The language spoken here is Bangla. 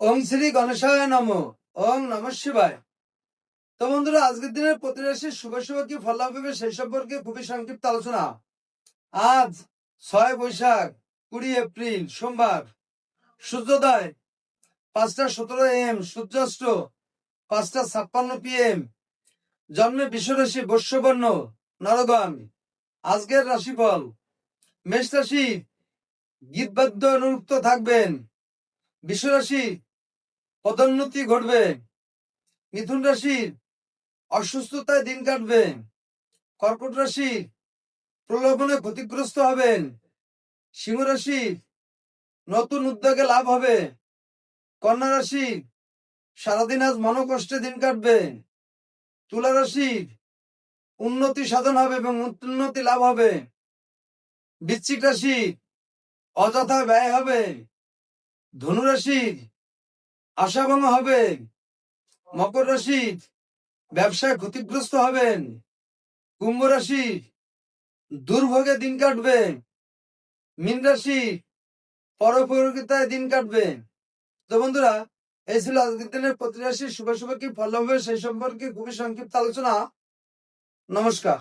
ওম শ্রী গণেশায় নমঃ। ওম নমঃ শিবায়। তো বন্ধুরা, আজকের দিনের প্রতি রাশির শুভ শুভ কি ফল লাভ হবে সেই সম্পর্কে খুবই সংক্ষিপ্ত আলোচনা। আজ 6 বৈশাখ 20 এপ্রিল সোমবার। সূর্যোদয় 5টা 17 AM, সূর্যাস্ত 5টা 56 PM। জন্মে বৃষরাশি, বৈশ্যবর্ণ, নরগণ। আজকের রাশিফল: মেষ রাশি গীতবাদ্য অনুরক্ত থাকবেন। বৃষরাশি পদোন্নতি ঘটবে। মিথুন রাশির অসুস্থতায় দিন কাটবে। কর্কট রাশি প্রলোভনে ক্ষতিগ্রস্ত হবেন। সিংহ রাশি নতুন উদ্যোগে লাভ হবে। কন্যা রাশি সারাদিন আজ মনোকষ্টে দিন কাটবে। তুলা রাশি উন্নতি সাধন হবে এবং উন্নতি লাভ হবে। বৃশ্চিক রাশি অযথা ব্যয় হবে। ধনু রাশি আশাভঙ্গ হবে। মকর রাশি ব্যবসায় ক্ষতিগ্রস্ত হবেন। কুম্ভ রাশি দুর্ভোগে দিন কাটবে। মীন রাশি পরোপকারিতায় দিন কাটবে। তো বন্ধুরা, এই ছিল আজকের দিনের প্রতি রাশির শুভ শুভ কি ফল হবে সেই সম্পর্কে খুবই সংক্ষিপ্ত আলোচনা। নমস্কার।